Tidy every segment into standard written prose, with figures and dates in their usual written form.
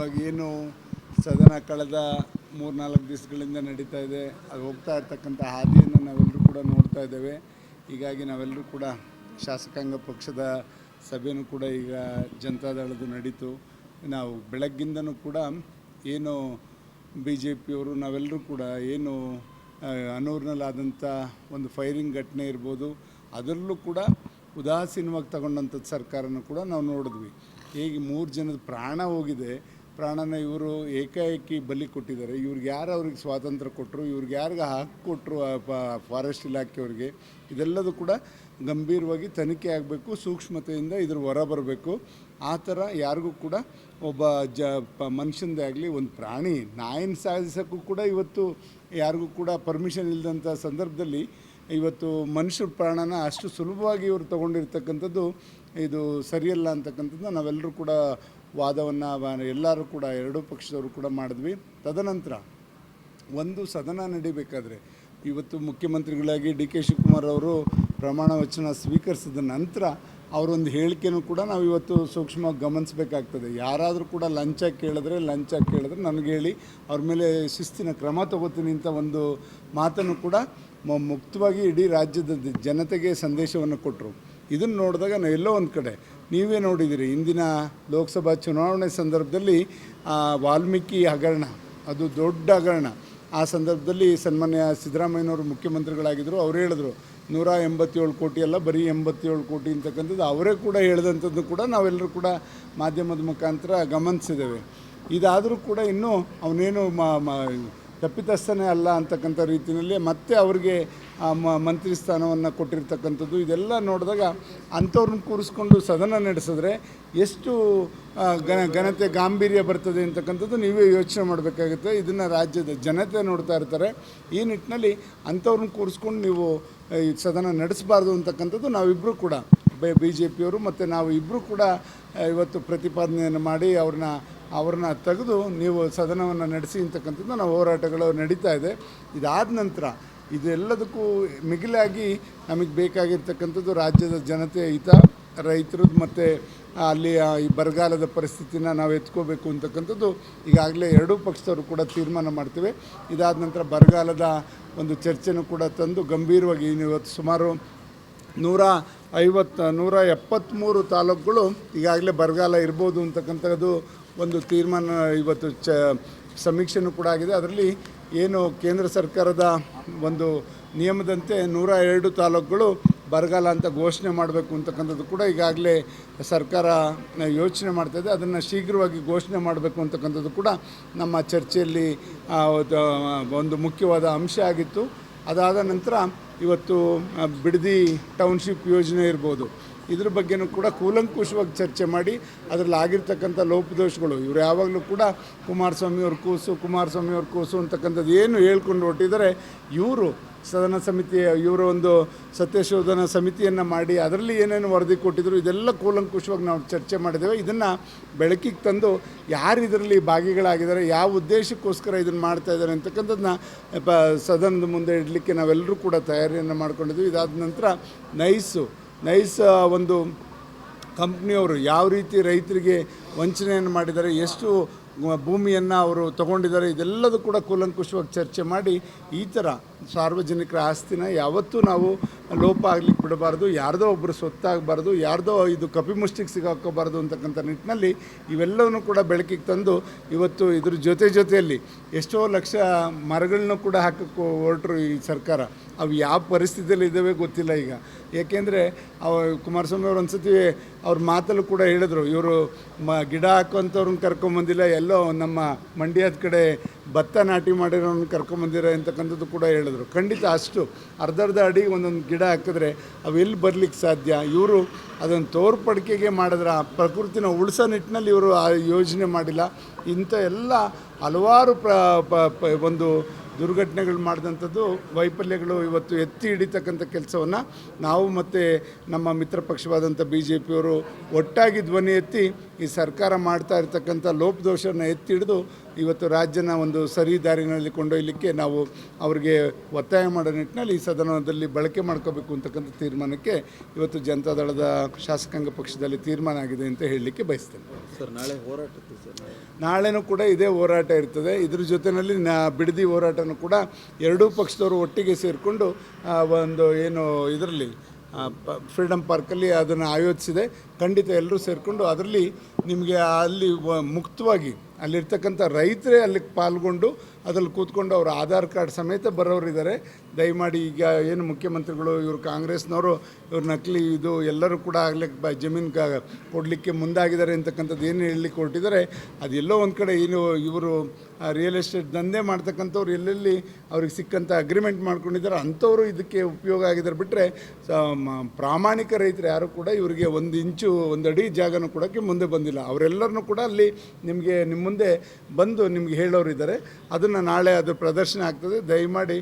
ಇವಾಗ ಏನು ಸದನ ಕಳೆದ 3-4 ದಿವಸಗಳಿಂದ ನಡೀತಾ ಇದೆ. ಅದು ಹೋಗ್ತಾ ಇರ್ತಕ್ಕಂಥ ಹಾದಿಯನ್ನು ನಾವೆಲ್ಲರೂ ಕೂಡ ನೋಡ್ತಾ ಇದ್ದೇವೆ. ಹೀಗಾಗಿ ನಾವೆಲ್ಲರೂ ಕೂಡ ಶಾಸಕಾಂಗ ಪಕ್ಷದ ಸಭೆಯೂ ಕೂಡ ಈಗ ಜನತಾದಳದ್ದು ನಡೀತು. ನಾವು ಬೆಳಗ್ಗಿಂದನೂ ಕೂಡ ಏನು ಬಿ ಜೆ ಪಿಯವರು ನಾವೆಲ್ಲರೂ ಕೂಡ ಏನು ಅನೂರಿನಲ್ಲಾದಂಥ ಒಂದು ಫೈರಿಂಗ್ ಘಟನೆ ಇರ್ಬೋದು, ಅದರಲ್ಲೂ ಕೂಡ ಉದಾಸೀನವಾಗಿ ತಗೊಂಡಂಥದ್ದು ಸರ್ಕಾರನೂ ಕೂಡ ನಾವು ನೋಡಿದ್ವಿ. ಹೇಗೆ 3 ಜನದ ಪ್ರಾಣ ಹೋಗಿದೆ, ಪ್ರಾಣನ ಇವರು ಏಕಾಏಕಿ ಬಲಿ ಕೊಟ್ಟಿದ್ದಾರೆ. ಇವ್ರಿಗೆ ಯಾರು ಅವ್ರಿಗೆ ಸ್ವಾತಂತ್ರ್ಯ ಕೊಟ್ಟರು, ಇವ್ರಿಗೆ ಯಾರಿಗೆ ಹಕ್ಕು ಕೊಟ್ಟರು ಫಾರೆಸ್ಟ್ ಇಲಾಖೆಯವ್ರಿಗೆ, ಇದೆಲ್ಲದೂ ಕೂಡ ಗಂಭೀರವಾಗಿ ತನಿಖೆ ಆಗಬೇಕು. ಸೂಕ್ಷ್ಮತೆಯಿಂದ ಇದ್ರ ಹೊರ ಬರಬೇಕು. ಆ ಥರ ಯಾರಿಗೂ ಕೂಡ ಒಬ್ಬ ಮನುಷ್ಯಂದೇ ಆಗಲಿ, ಒಂದು ಪ್ರಾಣಿ ನಾಯಿನ ಸಾಧಿಸೋಕ್ಕೂ ಕೂಡ ಇವತ್ತು ಯಾರಿಗೂ ಕೂಡ ಪರ್ಮಿಷನ್ ಇಲ್ಲದಂಥ ಸಂದರ್ಭದಲ್ಲಿ ಇವತ್ತು ಮನುಷ್ಯರ ಪ್ರಾಣನ ಅಷ್ಟು ಸುಲಭವಾಗಿ ಇವರು ತೊಗೊಂಡಿರ್ತಕ್ಕಂಥದ್ದು ಇದು ಸರಿಯಲ್ಲ ಅಂತಕ್ಕಂಥದ್ದು ನಾವೆಲ್ಲರೂ ಕೂಡ ವಾದವನ್ನು ಎಲ್ಲರೂ ಕೂಡ ಎರಡೂ ಪಕ್ಷದವರು ಕೂಡ ಮಾಡಿದ್ವಿ. ತದನಂತರ ಒಂದು ಸದನ ನಡೀಬೇಕಾದ್ರೆ ಇವತ್ತು ಮುಖ್ಯಮಂತ್ರಿಗಳಾಗಿ ಡಿ ಕೆ ಶಿವಕುಮಾರ್ ಅವರು ಪ್ರಮಾಣ ವಚನ ಸ್ವೀಕರಿಸಿದ ನಂತರ ಅವರೊಂದು ಹೇಳಿಕೆನೂ ಕೂಡ ನಾವು ಇವತ್ತು ಸೂಕ್ಷ್ಮವಾಗಿ ಗಮನಿಸಬೇಕಾಗ್ತದೆ. ಯಾರಾದರೂ ಕೂಡ ಲಂಚ ಕೇಳಿದ್ರೆ ನನಗೆ ಹೇಳಿ ಅವ್ರ ಮೇಲೆ ಶಿಸ್ತಿನ ಕ್ರಮ ತಗೋತೀನಿ ಅಂತ ಒಂದು ಮಾತನ್ನು ಕೂಡ ಮುಕ್ತವಾಗಿ ಇಡೀ ರಾಜ್ಯದ ಜನತೆಗೆ ಸಂದೇಶವನ್ನು ಕೊಟ್ಟರು. ಇದನ್ನು ನೋಡಿದಾಗ ನಾವು ಎಲ್ಲೋ ಒಂದು ಕಡೆ ನೀವೇ ನೋಡಿದ್ದೀರಿ, ಇಂದಿನ ಲೋಕಸಭಾ ಚುನಾವಣೆ ಸಂದರ್ಭದಲ್ಲಿ ವಾಲ್ಮೀಕಿ ಹಗರಣ, ಅದು ದೊಡ್ಡ ಹಗರಣ. ಆ ಸಂದರ್ಭದಲ್ಲಿ ಸನ್ಮಾನ್ಯ ಸಿದ್ದರಾಮಯ್ಯನವರು ಮುಖ್ಯಮಂತ್ರಿಗಳಾಗಿದ್ದರು. ಅವ್ರು ಹೇಳಿದ್ರು 187 ಕೋಟಿ ಅಲ್ಲ, ಬರೀ 87 ಕೋಟಿ ಅಂತಕ್ಕಂಥದ್ದು ಅವರೇ ಕೂಡ ಹೇಳಿದಂಥದ್ದು ಕೂಡ ನಾವೆಲ್ಲರೂ ಕೂಡ ಮಾಧ್ಯಮದ ಮುಖಾಂತರ ಗಮನಿಸಿದ್ದೇವೆ. ಇದಾದರೂ ಕೂಡ ಇನ್ನೂ ಅವನೇನು ತಪ್ಪಿತಸ್ಥನೇ ಅಲ್ಲ ಅಂತಕ್ಕಂಥ ರೀತಿಯಲ್ಲಿ ಮತ್ತೆ ಅವ್ರಿಗೆ ಮಂತ್ರಿ ಸ್ಥಾನವನ್ನು ಕೊಟ್ಟಿರ್ತಕ್ಕಂಥದ್ದು, ಇದೆಲ್ಲ ನೋಡಿದಾಗ ಅಂಥವ್ರನ್ನ ಕೂರಿಸ್ಕೊಂಡು ಸದನ ನಡೆಸಿದ್ರೆ ಎಷ್ಟು ಘನತೆ ಗಾಂಭೀರ್ಯ ಬರ್ತದೆ ಅಂತಕ್ಕಂಥದ್ದು ನೀವೇ ಯೋಚನೆ ಮಾಡಬೇಕಾಗುತ್ತೆ. ಇದನ್ನು ರಾಜ್ಯದ ಜನತೆ ನೋಡ್ತಾ ಇರ್ತಾರೆ. ಈ ನಿಟ್ಟಿನಲ್ಲಿ ಅಂಥವ್ರನ್ನ ಕೂರಿಸ್ಕೊಂಡು ನೀವು ಈ ಸದನ ನಡೆಸಬಾರ್ದು ಅಂತಕ್ಕಂಥದ್ದು ನಾವಿಬ್ಬರು ಕೂಡ ಬಿ ಜೆ ಪಿಯವರು ಮತ್ತು ನಾವು ಇಬ್ಬರು ಕೂಡ ಇವತ್ತು ಪ್ರತಿಪಾದನೆಯನ್ನು ಮಾಡಿ ಅವ್ರನ್ನ ತೆಗೆದು ನೀವು ಸದನವನ್ನು ನಡೆಸಿ ಅಂತಕ್ಕಂಥದ್ದು ನಾವು ಹೋರಾಟಗಳು ನಡೀತಾ ಇದೆ. ಇದಾದ ನಂತರ ಇದೆಲ್ಲದಕ್ಕೂ ಮಿಗಿಲಾಗಿ ನಮಗೆ ಬೇಕಾಗಿರ್ತಕ್ಕಂಥದ್ದು ರಾಜ್ಯದ ಜನತೆಯ ಹಿತ, ರೈತರದ್ದು ಮತ್ತು ಅಲ್ಲಿ ಈ ಬರಗಾಲದ ಪರಿಸ್ಥಿತಿನ ನಾವು ಎತ್ಕೋಬೇಕು ಅಂತಕ್ಕಂಥದ್ದು ಈಗಾಗಲೇ ಎರಡೂ ಪಕ್ಷದವರು ಕೂಡ ತೀರ್ಮಾನ ಮಾಡ್ತೇವೆ. ಇದಾದ ನಂತರ ಬರಗಾಲದ ಒಂದು ಚರ್ಚೆನೂ ಕೂಡ ತಂದು ಗಂಭೀರವಾಗಿ ಇವತ್ತು ಸುಮಾರು 173 ತಾಲೂಕುಗಳು ಈಗಾಗಲೇ ಬರಗಾಲ ಇರ್ಬೋದು ಅಂತಕ್ಕಂಥದ್ದು ಒಂದು ತೀರ್ಮಾನ ಇವತ್ತು ಸಮೀಕ್ಷೆನೂ ಕೂಡ ಆಗಿದೆ. ಅದರಲ್ಲಿ ಏನು ಕೇಂದ್ರ ಸರ್ಕಾರದ ಒಂದು ನಿಯಮದಂತೆ 102 ತಾಲೂಕುಗಳು ಬರಗಾಲ ಅಂತ ಘೋಷಣೆ ಮಾಡಬೇಕು ಅಂತಕ್ಕಂಥದ್ದು ಕೂಡ ಈಗಾಗಲೇ ಸರ್ಕಾರ ಯೋಚನೆ ಮಾಡ್ತಾಯಿದೆ. ಅದನ್ನು ಶೀಘ್ರವಾಗಿ ಘೋಷಣೆ ಮಾಡಬೇಕು ಅಂತಕ್ಕಂಥದ್ದು ಕೂಡ ನಮ್ಮ ಚರ್ಚೆಯಲ್ಲಿ ಒಂದು ಮುಖ್ಯವಾದ ಅಂಶ ಆಗಿತ್ತು. ಅದಾದ ನಂತರ ಇವತ್ತು ಬಿಡದಿ ಟೌನ್ಶಿಪ್ ಯೋಜನೆ ಇರ್ಬೋದು, ಇದ್ರ ಬಗ್ಗೆನೂ ಕೂಡ ಕೂಲಂಕುಷವಾಗಿ ಚರ್ಚೆ ಮಾಡಿ ಅದರಲ್ಲಿ ಆಗಿರ್ತಕ್ಕಂಥ ಲೋಪದೋಷಗಳು, ಇವರು ಯಾವಾಗಲೂ ಕೂಡ ಕುಮಾರಸ್ವಾಮಿಯವ್ರ ಕೂಸು ಅಂತಕ್ಕಂಥದ್ದು ಏನು ಹೇಳ್ಕೊಂಡು ಹೊರಟಿದ್ದಾರೆ. ಇವರು ಸದನ ಸಮಿತಿಯ ಒಂದು ಸತ್ಯಶೋಧನಾ ಸಮಿತಿಯನ್ನು ಮಾಡಿ ಅದರಲ್ಲಿ ಏನೇನು ವರದಿ ಕೊಟ್ಟಿದ್ರು ಇದೆಲ್ಲ ಕೂಲಂಕುಷವಾಗಿ ನಾವು ಚರ್ಚೆ ಮಾಡಿದ್ದೇವೆ. ಇದನ್ನು ಬೆಳಕಿಗೆ ತಂದು ಯಾರು ಇದರಲ್ಲಿ ಭಾಗಿಗಳಾಗಿದ್ದಾರೆ, ಯಾವ ಉದ್ದೇಶಕ್ಕೋಸ್ಕರ ಇದನ್ನು ಮಾಡ್ತಾಯಿದ್ದಾರೆ ಅಂತಕ್ಕಂಥದ್ದನ್ನ ಸದನದ ಮುಂದೆ ಇಡಲಿಕ್ಕೆ ನಾವೆಲ್ಲರೂ ಕೂಡ ತಯಾರಿಯನ್ನು ಮಾಡ್ಕೊಂಡಿದ್ವಿ. ಇದಾದ ನಂತರ ನೈಸ್ ಒಂದು ಕಂಪ್ನಿಯವರು ಯಾವ ರೀತಿ ರೈತರಿಗೆ ವಂಚನೆಯನ್ನು ಮಾಡಿದ್ದಾರೆ, ಎಷ್ಟು ಭೂಮಿಯನ್ನು ಅವರು ತಗೊಂಡಿದ್ದಾರೆ, ಇದೆಲ್ಲದೂ ಕೂಡ ಕೂಲಂಕುಷವಾಗಿ ಚರ್ಚೆ ಮಾಡಿ ಈ ಥರ ಸಾರ್ವಜನಿಕರ ಆಸ್ತಿನ ಯಾವತ್ತೂ ನಾವು ಲೋಪ ಆಗಲಿಕ್ಕೆ ಬಿಡಬಾರ್ದು, ಯಾರ್ದೋ ಒಬ್ಬರು ಸ್ವತ್ತಾಗಬಾರ್ದು, ಯಾರ್ದೋ ಇದು ಕಪಿಮುಷ್ಟಿಗೆ ಸಿಗಾಕೋಬಾರ್ದು ಅಂತಕ್ಕಂಥ ನಿಟ್ಟಿನಲ್ಲಿ ಇವೆಲ್ಲವನ್ನೂ ಕೂಡ ಬೆಳಕಿಗೆ ತಂದು ಇವತ್ತು ಇದ್ರ ಜೊತೆಯಲ್ಲಿ ಎಷ್ಟೋ ಲಕ್ಷ ಮರಗಳನ್ನೂ ಕೂಡ ಹಾಕಕ್ಕೆ ಹೊರಟರು ಈ ಸರ್ಕಾರ. ಅವು ಯಾವ ಪರಿಸ್ಥಿತಿಯಲ್ಲಿ ಇದ್ದಾವೆ ಗೊತ್ತಿಲ್ಲ ಈಗ. ಏಕೆಂದರೆ ಕುಮಾರಸ್ವಾಮಿ ಅವರು ಒಂದು ಸತಿ ಅವ್ರ ಮಾತಲ್ಲೂ ಕೂಡ ಹೇಳಿದ್ರು, ಇವರು ಗಿಡ ಹಾಕುವಂಥವ್ರನ್ನ ಕರ್ಕೊಂಬಂದಿಲ್ಲ, ಎಲ್ಲೋ ನಮ್ಮ ಮಂಡ್ಯದ ಕಡೆ ಭತ್ತ ನಾಟಿ ಮಾಡಿರೋನ್ನ ಕರ್ಕೊಂಬಂದಿರೋ ಅಂತಕ್ಕಂಥದ್ದು ಕೂಡ ಹೇಳಿದ್ರು. ಖಂಡಿತ ಅಷ್ಟು ಅರ್ಧ ಅಡಿ ಒಂದೊಂದು ಗಿಡ ಹಾಕಿದ್ರೆ ಅವು ಎಲ್ಲಿ ಬರಲಿಕ್ಕೆ ಸಾಧ್ಯ? ಇವರು ಅದನ್ನು ತೋರ್ಪಡಿಕೆಗೆ ಮಾಡಿದ್ರೆ ಆ ಪ್ರಕೃತಿನ ಉಳಿಸೋ ನಿಟ್ಟಿನಲ್ಲಿ ಇವರು ಆ ಯೋಜನೆ ಮಾಡಿಲ್ಲ. ಇಂಥ ಎಲ್ಲ ಹಲವಾರು ಒಂದು ದುರ್ಘಟನೆಗಳು ಮಾಡಿದಂಥದ್ದು ವೈಫಲ್ಯಗಳು ಇವತ್ತು ಎತ್ತಿ ಹಿಡಿತಕ್ಕಂಥ ಕೆಲಸವನ್ನು ನಾವು ಮತ್ತು ನಮ್ಮ ಮಿತ್ರ ಪಕ್ಷವಾದಂಥ ಬಿ ಜೆ ಪಿಯವರು ಒಟ್ಟಾಗಿ ಧ್ವನಿ ಎತ್ತಿ ಈ ಸರ್ಕಾರ ಮಾಡ್ತಾ ಇರ್ತಕ್ಕಂಥ ಲೋಪದೋಷವನ್ನು ಎತ್ತಿ ಹಿಡಿದು ಇವತ್ತು ರಾಜ್ಯನ ಒಂದು ಸರಿ ದಾರಿನಲ್ಲಿ ಕೊಂಡೊಯ್ಯಲಿಕ್ಕೆ ನಾವು ಅವರಿಗೆ ಒತ್ತಾಯ ಮಾಡೋ ನಿಟ್ಟಿನಲ್ಲಿ ಈ ಸದನದಲ್ಲಿ ಬಳಕೆ ಮಾಡ್ಕೋಬೇಕು ಅಂತಕ್ಕಂಥ ತೀರ್ಮಾನಕ್ಕೆ ಇವತ್ತು ಜನತಾದಳದ ಶಾಸಕಾಂಗ ಪಕ್ಷದಲ್ಲಿ ತೀರ್ಮಾನ ಆಗಿದೆ ಅಂತ ಹೇಳಲಿಕ್ಕೆ ಬಯಸ್ತೇನೆ. ಸರ್ ನಾಳೆ ಹೋರಾಟ ಇತ್ತು ಸರ್. ನಾಳೆನೂ ಕೂಡ ಇದೇ ಹೋರಾಟ ಇರ್ತದೆ. ಇದ್ರ ಜೊತೆಯಲ್ಲಿ ಬಿಡದಿ ಹೋರಾಟನೂ ಕೂಡ ಎರಡೂ ಪಕ್ಷದವರು ಒಟ್ಟಿಗೆ ಸೇರಿಕೊಂಡು ಒಂದು ಏನು ಇದರಲ್ಲಿ ಫ್ರೀಡಮ್ ಪಾರ್ಕಲ್ಲಿ ಅದನ್ನು ಆಯೋಜಿಸಿದೆ. ಖಂಡಿತ ಎಲ್ಲರೂ ಸೇರಿಕೊಂಡು ಅದರಲ್ಲಿ ನಿಮಗೆ ಅಲ್ಲಿ ಮುಕ್ತವಾಗಿ ಅಲ್ಲಿರ್ತಕ್ಕಂಥ ರೈತರೇ ಅಲ್ಲಿಗೆ ಪಾಲ್ಗೊಂಡು ಅದರಲ್ಲಿ ಕೂತ್ಕೊಂಡು ಅವ್ರ ಆಧಾರ್ ಕಾರ್ಡ್ ಸಮೇತ ಬರೋರಿದ್ದಾರೆ. ದಯಮಾಡಿ ಈಗ ಏನು ಮುಖ್ಯಮಂತ್ರಿಗಳು ಇವರು ಕಾಂಗ್ರೆಸ್ನವರು ಇವ್ರು ನಕಲಿ ಇದು ಎಲ್ಲರೂ ಕೂಡ ಆಗ್ಲಿಕ್ಕೆ ಜಮೀನು ಕೊಡಲಿಕ್ಕೆ ಮುಂದಾಗಿದ್ದಾರೆ ಅಂತಕ್ಕಂಥದ್ದು ಏನು ಹೇಳಲಿಕ್ಕೆ ಹೊರಟಿದ್ದಾರೆ, ಅದೆಲ್ಲೋ ಒಂದು ಕಡೆ ಏನು ಇವರು ರಿಯಲ್ ಎಸ್ಟೇಟ್ ದಂಧೆ ಮಾಡ್ತಕ್ಕಂಥವ್ರು ಎಲ್ಲೆಲ್ಲಿ ಅವ್ರಿಗೆ ಸಿಕ್ಕಂಥ ಅಗ್ರಿಮೆಂಟ್ ಮಾಡ್ಕೊಂಡಿದ್ದಾರೆ ಅಂಥವರು ಇದಕ್ಕೆ ಉಪಯೋಗ ಆಗಿದ್ದಾರೆ. ಬಿಟ್ಟರೆ ಪ್ರಾಮಾಣಿಕ ರೈತರು ಯಾರು ಕೂಡ ಇವರಿಗೆ ಒಂದು ಇಂಚು ಒಂದು ಅಡಿ ಜಾಗನೂ ಕೊಡೋಕ್ಕೆ ಮುಂದೆ ಬಂದಿಲ್ಲ. ಅವರೆಲ್ಲರನ್ನೂ ಕೂಡ ಅಲ್ಲಿ ನಿಮಗೆ ನಿಮ್ಮ ಮುಂದೆ ಬಂದು ನಿಮ್ಗೆ ಹೇಳೋರಿದ್ದಾರೆ. ಅದನ್ನು ನಾಳೆ ಅದು ಪ್ರದರ್ಶನ ಆಗ್ತದೆ. ದಯಮಾಡಿ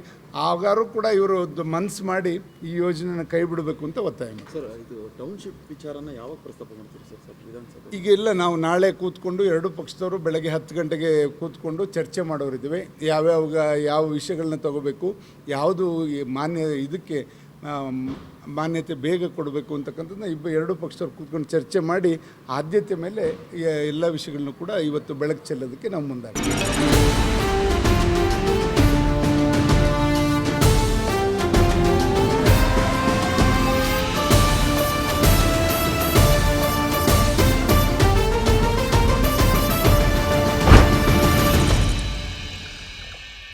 ಆಗಾರು ಕೂಡ ಇವರು ಮನಸ್ಸು ಮಾಡಿ ಈ ಯೋಜನೆಯನ್ನು ಕೈ ಬಿಡಬೇಕು ಅಂತ ಒತ್ತಾಯ ಮಾಡಿ. ಸರ್ ಇದು ಟೌನ್ಶಿಪ್ ವಿಚಾರನ ಯಾವಾಗ ಪ್ರಸ್ತಾಪ ಮಾಡ್ತೀರಿ ಸರ್ ವಿಧಾನಸಭೆ? ಈಗ ಇಲ್ಲ, ನಾವು ನಾಳೆ ಕೂತ್ಕೊಂಡು ಎರಡೂ ಪಕ್ಷದವರು ಬೆಳಗ್ಗೆ 10 ಗಂಟೆಗೆ ಕೂತ್ಕೊಂಡು ಚರ್ಚೆ ಮಾಡೋರಿದ್ದೀವಿ. ಯಾವ ವಿಷಯಗಳನ್ನ ತಗೋಬೇಕು, ಯಾವುದು ಇದಕ್ಕೆ ಮಾನ್ಯತೆ ಬೇಗ ಕೊಡಬೇಕು ಅಂತಕ್ಕಂಥದ್ದನ್ನ ಎರಡೂ ಪಕ್ಷದವ್ರು ಕೂತ್ಕೊಂಡು ಚರ್ಚೆ ಮಾಡಿ ಆದ್ಯತೆ ಮೇಲೆ ಎಲ್ಲ ವಿಷಯಗಳನ್ನು ಕೂಡ ಇವತ್ತು ಬೆಳಕು ಚೆಲ್ಲೋದಕ್ಕೆ ನಾವು ಮುಂದಾಗ್ತೀವಿ.